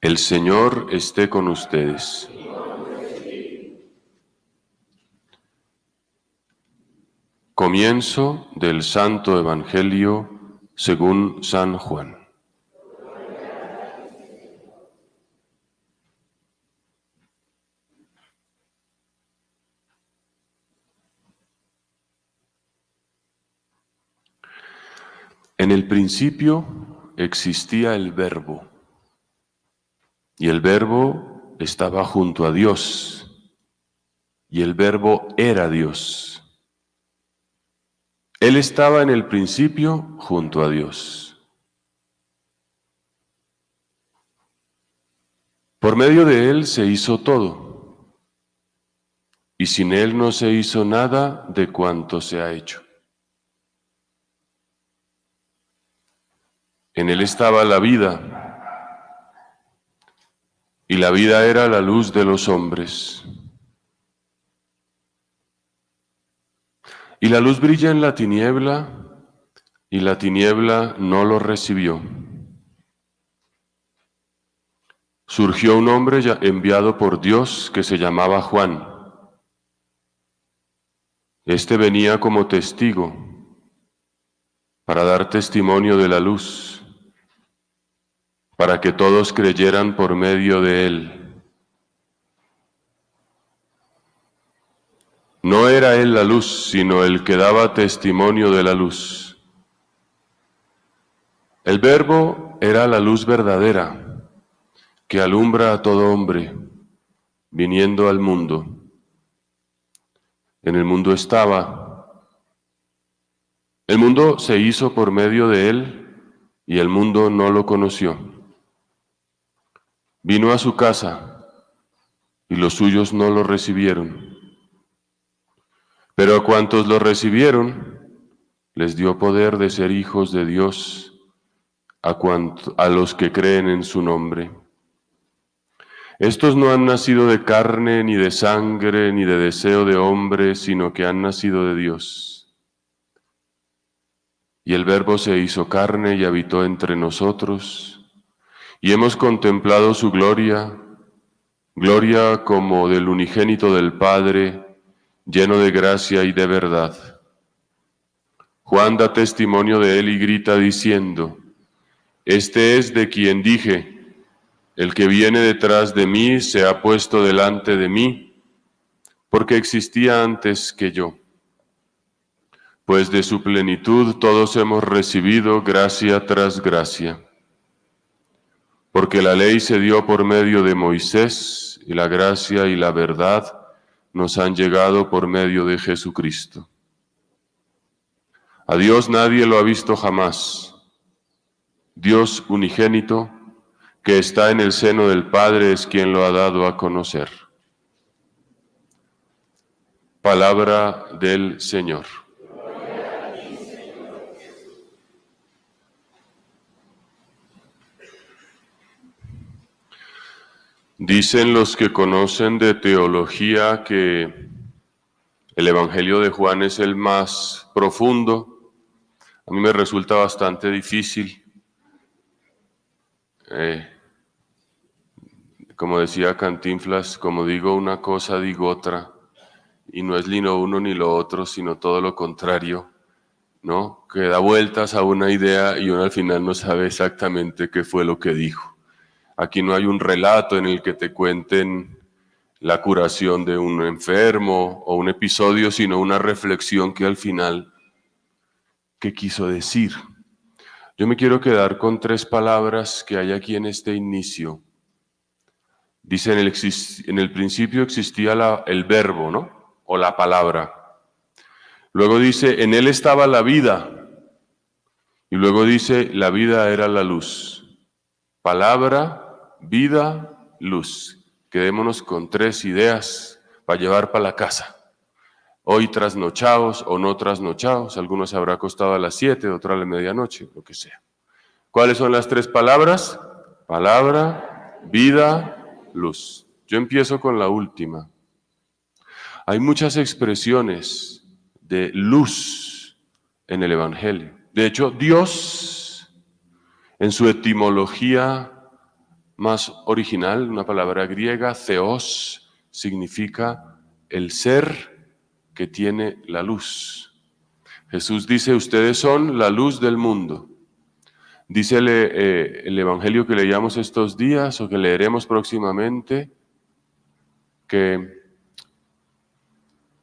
El Señor esté con ustedes. Comienzo del Santo Evangelio según San Juan. En el principio existía el Verbo, y el Verbo estaba junto a Dios, y el Verbo era Dios. Él estaba en el principio junto a Dios. Por medio de Él se hizo todo, y sin Él no se hizo nada de cuanto se ha hecho. En Él estaba la vida, y la vida era la luz de los hombres. Y la luz brilla en la tiniebla, y la tiniebla no lo recibió. Surgió un hombre enviado por Dios que se llamaba Juan. Este venía como testigo para dar testimonio de la luz, para que todos creyeran por medio de él. No era él la luz, sino el que daba testimonio de la luz. El Verbo era la luz verdadera, que alumbra a todo hombre, viniendo al mundo. En el mundo estaba. El mundo se hizo por medio de él, y el mundo no lo conoció. Vino a su casa, y los suyos no lo recibieron. Pero a cuantos lo recibieron, les dio poder de ser hijos de Dios, a los que creen en su nombre. Estos no han nacido de carne, ni de sangre, ni de deseo de hombre, sino que han nacido de Dios. Y el Verbo se hizo carne y habitó entre nosotros, y hemos contemplado su gloria, gloria como del unigénito del Padre, lleno de gracia y de verdad. Juan da testimonio de él y grita diciendo: Este es de quien dije, el que viene detrás de mí se ha puesto delante de mí, porque existía antes que yo. Pues de su plenitud todos hemos recibido gracia tras gracia. Porque la ley se dio por medio de Moisés, y la gracia y la verdad nos han llegado por medio de Jesucristo. A Dios nadie lo ha visto jamás. Dios unigénito, que está en el seno del Padre, es quien lo ha dado a conocer. Palabra del Señor. Dicen los que conocen de teología que el Evangelio de Juan es el más profundo. A mí me resulta bastante difícil. Como decía Cantinflas, como digo una cosa, digo otra. Y no es ni lo uno ni lo otro, sino todo lo contrario, ¿no? Que da vueltas a una idea y uno al final no sabe exactamente qué fue lo que dijo. Aquí no hay un relato en el que te cuenten la curación de un enfermo o un episodio, sino una reflexión que al final, ¿qué quiso decir? Yo me quiero quedar con 3 palabras que hay aquí en este inicio. Dice, en el principio existía el verbo, ¿no? O la palabra. Luego dice, en él estaba la vida. Y luego dice, la vida era la luz. Palabra, vida, luz. Quedémonos con 3 ideas para llevar para la casa. Hoy trasnochados o no trasnochados, algunos se habrá acostado a las 7, otro a la medianoche, lo que sea. ¿Cuáles son las 3 palabras? Palabra, vida, luz. Yo empiezo con la última. Hay muchas expresiones de luz en el Evangelio. De hecho, Dios, en su etimología más original, una palabra griega, theos, significa el ser que tiene la luz. Jesús dice, ustedes son la luz del mundo. Dice el evangelio que leíamos estos días o que leeremos próximamente, que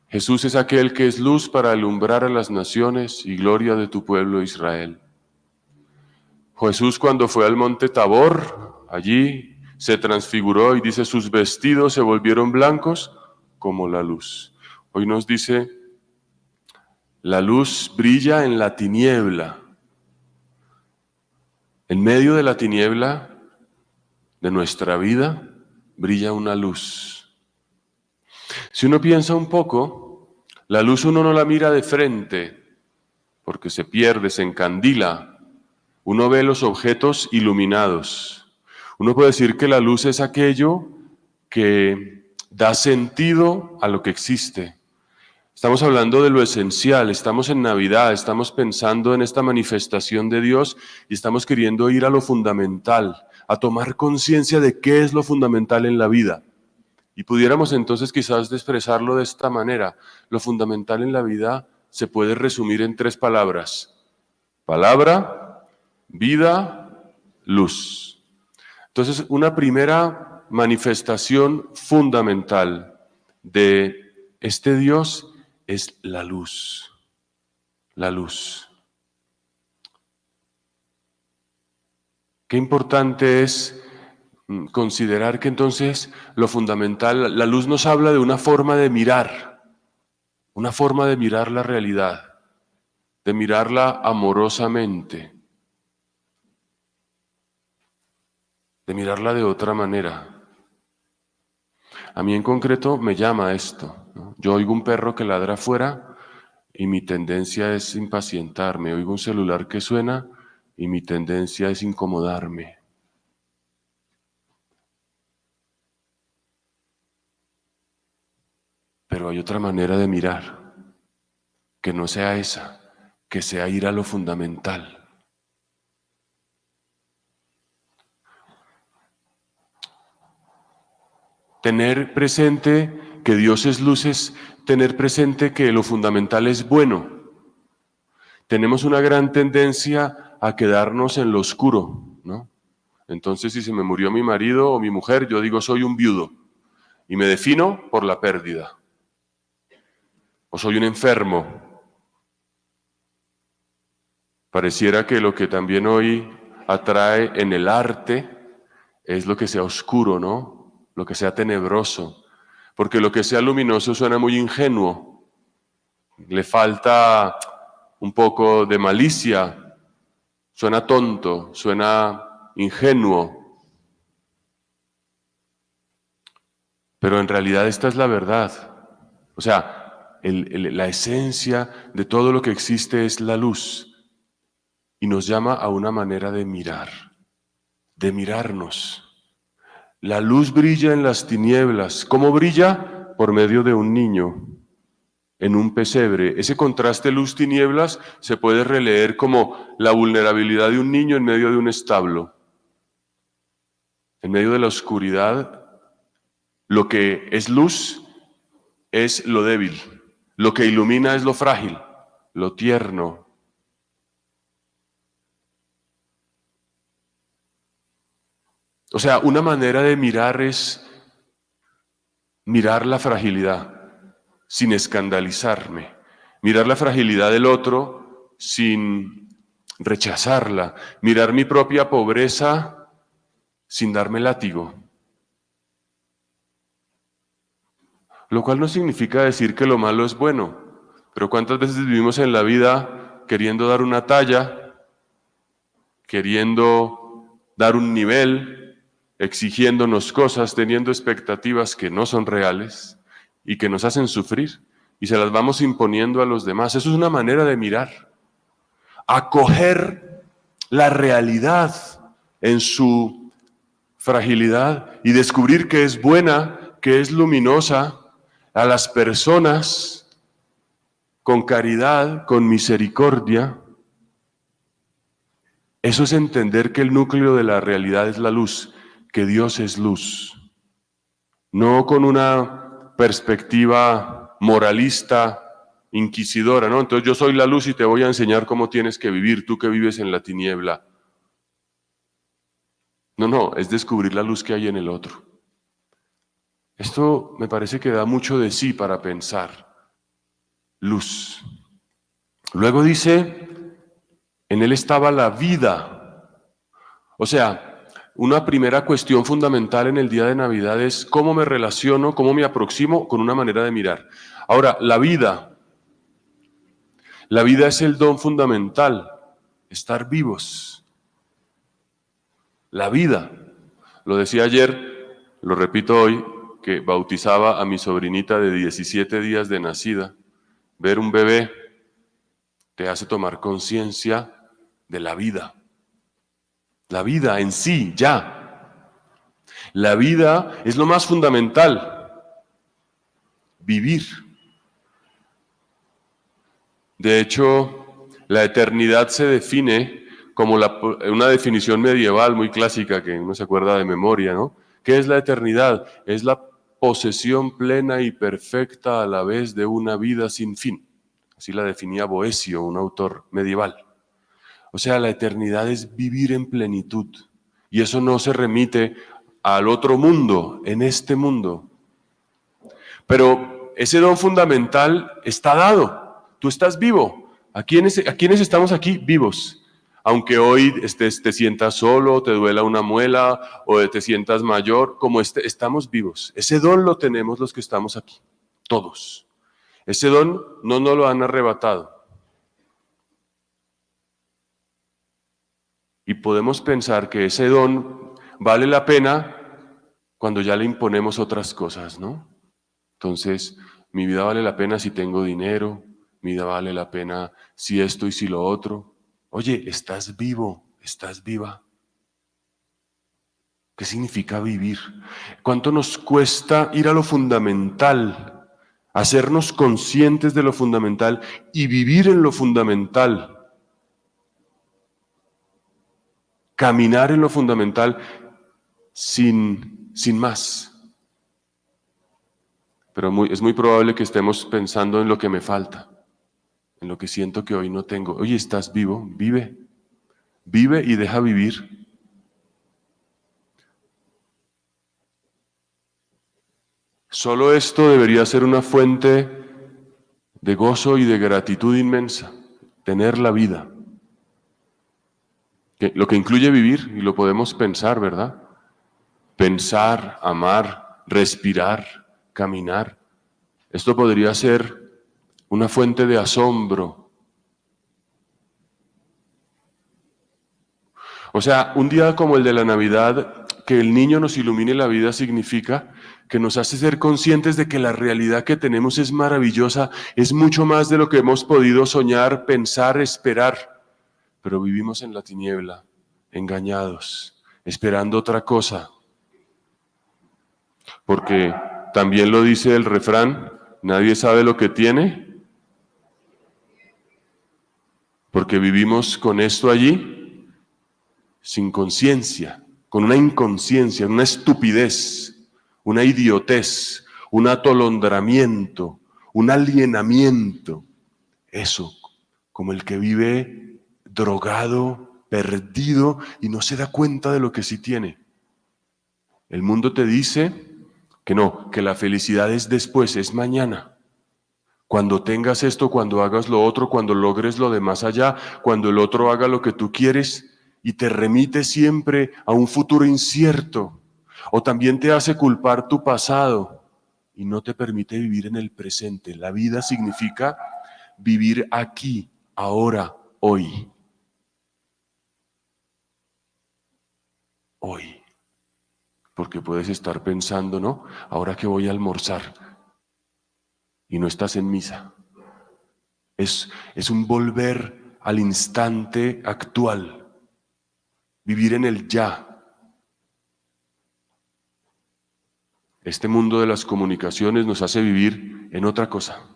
Jesús es aquel que es luz para alumbrar a las naciones y gloria de tu pueblo Israel. Jesús cuando fue al monte Tabor, allí se transfiguró y dice sus vestidos se volvieron blancos como la luz. Hoy nos dice, la luz brilla en la tiniebla. En medio de la tiniebla de nuestra vida brilla una luz. Si uno piensa un poco, la luz uno no la mira de frente porque se pierde, se encandila. Uno ve los objetos iluminados. Uno puede decir que la luz es aquello que da sentido a lo que existe. Estamos hablando de lo esencial, estamos en Navidad, estamos pensando en esta manifestación de Dios y estamos queriendo ir a lo fundamental, a tomar conciencia de qué es lo fundamental en la vida. Y pudiéramos entonces quizás expresarlo de esta manera. Lo fundamental en la vida se puede resumir en 3 palabras. Palabra, vida, luz. Entonces, una primera manifestación fundamental de este Dios es la luz. La luz. Qué importante es considerar que entonces lo fundamental, la luz nos habla de una forma de mirar la realidad, de mirarla amorosamente, de mirarla de otra manera. A mí en concreto me llama esto, ¿no? Yo oigo un perro que ladra afuera y mi tendencia es impacientarme, oigo un celular que suena y mi tendencia es incomodarme. Pero hay otra manera de mirar, que no sea esa, que sea ir a lo fundamental. Tener presente que Dios es luz es tener presente que lo fundamental es bueno. Tenemos una gran tendencia a quedarnos en lo oscuro, ¿no? Entonces, si se me murió mi marido o mi mujer, yo digo soy un viudo y me defino por la pérdida. O soy un enfermo. Pareciera que lo que también hoy atrae en el arte es lo que sea oscuro, ¿no? Lo que sea tenebroso. Porque lo que sea luminoso suena muy ingenuo. Le falta un poco de malicia. Suena tonto, suena ingenuo. Pero en realidad esta es la verdad. O sea, la esencia de todo lo que existe es la luz. Y nos llama a una manera de mirar, de mirarnos. La luz brilla en las tinieblas. ¿Cómo brilla? Por medio de un niño en un pesebre. Ese contraste luz-tinieblas se puede releer como la vulnerabilidad de un niño en medio de un establo. En medio de la oscuridad, lo que es luz es lo débil. Lo que ilumina es lo frágil, lo tierno. O sea, una manera de mirar es mirar la fragilidad sin escandalizarme, mirar la fragilidad del otro sin rechazarla, mirar mi propia pobreza sin darme látigo. Lo cual no significa decir que lo malo es bueno, pero ¿cuántas veces vivimos en la vida queriendo dar una talla, queriendo dar un nivel, exigiéndonos cosas, teniendo expectativas que no son reales y que nos hacen sufrir y se las vamos imponiendo a los demás? Eso es una manera de mirar. Acoger la realidad en su fragilidad y descubrir que es buena, que es luminosa, a las personas con caridad, con misericordia. Eso es entender que el núcleo de la realidad es la luz, que Dios es luz. No con una perspectiva moralista, inquisidora, ¿no? Entonces yo soy la luz y te voy a enseñar cómo tienes que vivir, tú que vives en la tiniebla. No, es descubrir la luz que hay en el otro. Esto me parece que da mucho de sí para pensar. Luz. Luego dice, en él estaba la vida. O sea, una primera cuestión fundamental en el día de Navidad es cómo me relaciono, cómo me aproximo con una manera de mirar. Ahora, la vida es el don fundamental, estar vivos. La vida. Lo decía ayer, lo repito hoy, que bautizaba a mi sobrinita de 17 días de nacida. Ver un bebé te hace tomar conciencia de la vida. La vida en sí, ya. La vida es lo más fundamental. Vivir. De hecho, la eternidad se define como una definición medieval muy clásica que uno se acuerda de memoria, ¿no? ¿Qué es la eternidad? Es la posesión plena y perfecta a la vez de una vida sin fin. Así la definía Boecio, un autor medieval. O sea, la eternidad es vivir en plenitud. Y eso no se remite al otro mundo, en este mundo. Pero ese don fundamental está dado. Tú estás vivo. ¿A quiénes estamos aquí? Vivos. Aunque hoy te sientas solo, te duela una muela o te sientas mayor, como estamos vivos. Ese don lo tenemos los que estamos aquí, todos. Ese don no nos lo han arrebatado. Y podemos pensar que ese don vale la pena cuando ya le imponemos otras cosas, ¿no? Entonces, mi vida vale la pena si tengo dinero, mi vida vale la pena si esto y si lo otro. Oye, estás vivo, estás viva. ¿Qué significa vivir? ¿Cuánto nos cuesta ir a lo fundamental, hacernos conscientes de lo fundamental y vivir en lo fundamental? Caminar en lo fundamental sin más. Pero es muy probable que estemos pensando en lo que me falta, en lo que siento que hoy no tengo. Oye, ¿estás vivo? Vive. Vive y deja vivir. Solo esto debería ser una fuente de gozo y de gratitud inmensa, tener la vida. Lo que incluye vivir, y lo podemos pensar, ¿verdad? Pensar, amar, respirar, caminar. Esto podría ser una fuente de asombro. O sea, un día como el de la Navidad, que el niño nos ilumine la vida significa que nos hace ser conscientes de que la realidad que tenemos es maravillosa, es mucho más de lo que hemos podido soñar, pensar, esperar. Pero vivimos en la tiniebla, engañados, esperando otra cosa. Porque también lo dice el refrán, nadie sabe lo que tiene, porque vivimos con esto allí, sin conciencia, con una inconsciencia, una estupidez, una idiotez, un atolondramiento, un alienamiento. Eso, como el que vive drogado, perdido y no se da cuenta de lo que sí tiene. El mundo te dice que no, que la felicidad es después, es mañana. Cuando tengas esto, cuando hagas lo otro, cuando logres lo de más allá, cuando el otro haga lo que tú quieres y te remite siempre a un futuro incierto. O también te hace culpar tu pasado y no te permite vivir en el presente. La vida significa vivir aquí, ahora, hoy. Hoy. Porque puedes estar pensando, ¿no? Ahora que voy a almorzar y no estás en misa. Es un volver al instante actual, vivir en el ya. Este mundo de las comunicaciones nos hace vivir en otra cosa.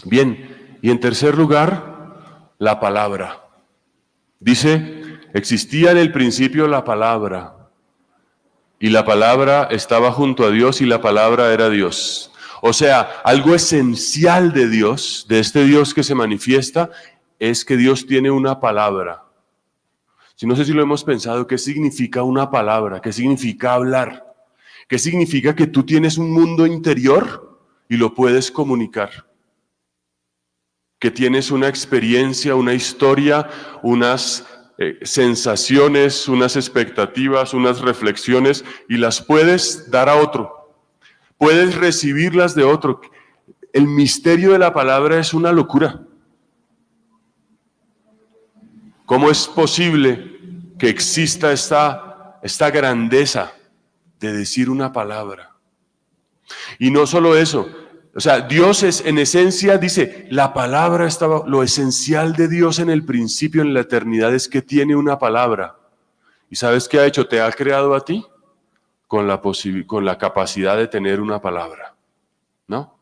Bien, y en tercer lugar, la palabra. Dice, existía en el principio la palabra. y la palabra estaba junto a Dios y la palabra era Dios. O sea, algo esencial de Dios, de este Dios que se manifiesta, es que Dios tiene una palabra. Si no sé si lo hemos pensado, ¿qué significa una palabra? ¿Qué significa hablar? ¿Qué significa que tú tienes un mundo interior y lo puedes comunicar? Que tienes una experiencia, una historia, unas sensaciones, unas expectativas, unas reflexiones y las puedes dar a otro. Puedes recibirlas de otro. El misterio de la palabra es una locura. ¿Cómo es posible que exista esta grandeza de decir una palabra? Y no solo eso, o sea, Dios es en esencia, dice, la palabra estaba, lo esencial de Dios en el principio, en la eternidad, es que tiene una palabra. ¿Y sabes qué ha hecho? Te ha creado a ti con la capacidad de tener una palabra, ¿no?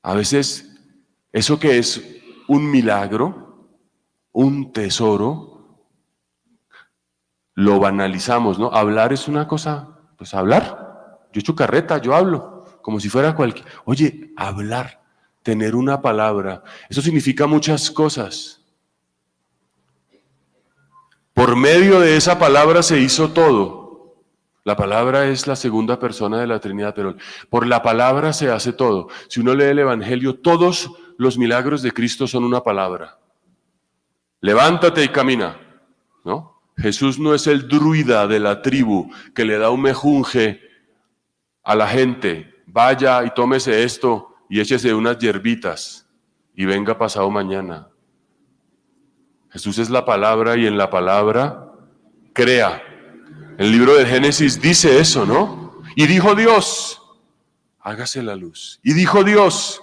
A veces, eso que es un milagro, un tesoro, lo banalizamos, ¿no? Hablar es una cosa, pues hablar. Yo echo carreta, yo hablo, como si fuera cualquier. Oye, hablar, tener una palabra, eso significa muchas cosas. Por medio de esa palabra se hizo todo. La palabra es la segunda persona de la Trinidad, pero por la palabra se hace todo. Si uno lee el Evangelio, todos los milagros de Cristo son una palabra. Levántate y camina, ¿no? Jesús no es el druida de la tribu que le da un mejunje a la gente. Vaya y tómese esto y échese unas hierbitas y venga pasado mañana. Jesús es la palabra y en la palabra crea. El libro de Génesis dice eso, ¿no? Y dijo Dios, hágase la luz. Y dijo Dios,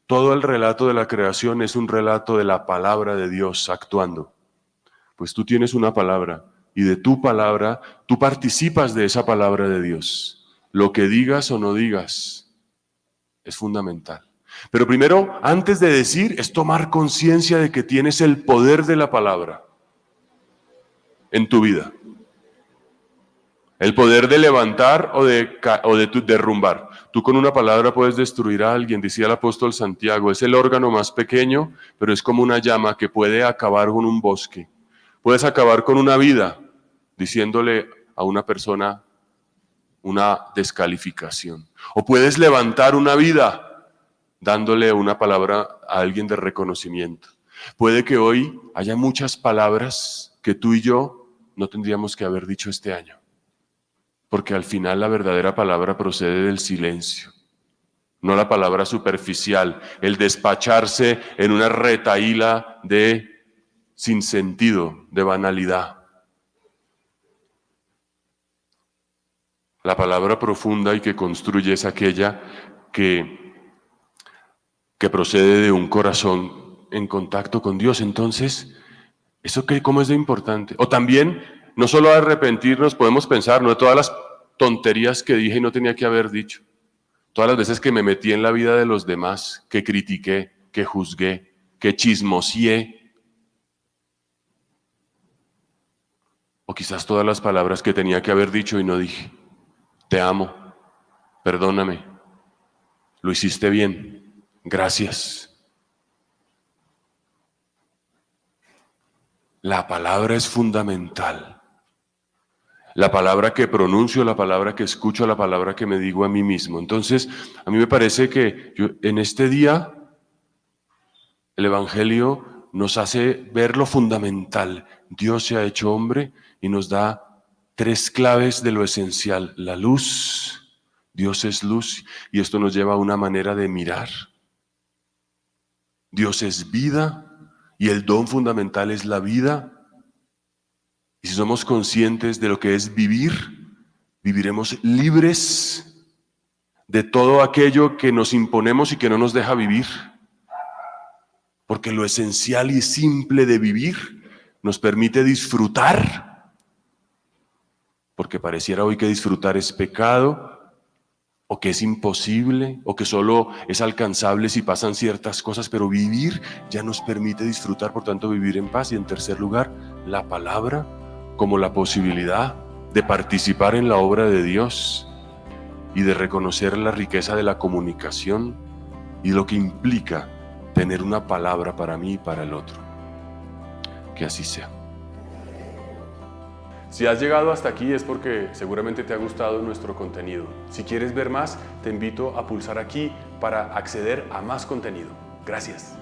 todo el relato de la creación es un relato de la palabra de Dios actuando. Pues tú tienes una palabra y de tu palabra, tú participas de esa palabra de Dios. Lo que digas o no digas es fundamental. Pero primero, antes de decir, es tomar conciencia de que tienes el poder de la palabra en tu vida. El poder de levantar o de derrumbar. Tú con una palabra puedes destruir a alguien, decía el apóstol Santiago. Es el órgano más pequeño, pero es como una llama que puede acabar con un bosque. Puedes acabar con una vida diciéndole a una persona una descalificación. O puedes levantar una vida dándole una palabra a alguien de reconocimiento. Puede que hoy haya muchas palabras que tú y yo no tendríamos que haber dicho este año. Porque al final la verdadera palabra procede del silencio, no la palabra superficial, el despacharse en una retahíla de sinsentido, de banalidad. La palabra profunda y que construye es aquella que procede de un corazón en contacto con Dios. Entonces, ¿eso qué, cómo es de importante? O también, no solo arrepentirnos, podemos pensar, no de todas las tonterías que dije y no tenía que haber dicho. Todas las veces que me metí en la vida de los demás, que critiqué, que juzgué, que chismoseé. O quizás todas las palabras que tenía que haber dicho y no dije. Te amo, perdóname, lo hiciste bien, gracias. La palabra es fundamental. La palabra que pronuncio, la palabra que escucho, la palabra que me digo a mí mismo. Entonces, a mí me parece que en este día el Evangelio nos hace ver lo fundamental. Dios se ha hecho hombre y nos da tres claves de lo esencial. La luz, Dios es luz y esto nos lleva a una manera de mirar. Dios es vida y el don fundamental es la vida. Y si somos conscientes de lo que es vivir, viviremos libres de todo aquello que nos imponemos y que no nos deja vivir. Porque lo esencial y simple de vivir nos permite disfrutar. Porque pareciera hoy que disfrutar es pecado, o que es imposible, o que solo es alcanzable si pasan ciertas cosas, pero vivir ya nos permite disfrutar, por tanto vivir en paz. Y en tercer lugar, la palabra como la posibilidad de participar en la obra de Dios y de reconocer la riqueza de la comunicación y lo que implica tener una palabra para mí y para el otro. Que así sea. Si has llegado hasta aquí es porque seguramente te ha gustado nuestro contenido. Si quieres ver más, te invito a pulsar aquí para acceder a más contenido. Gracias.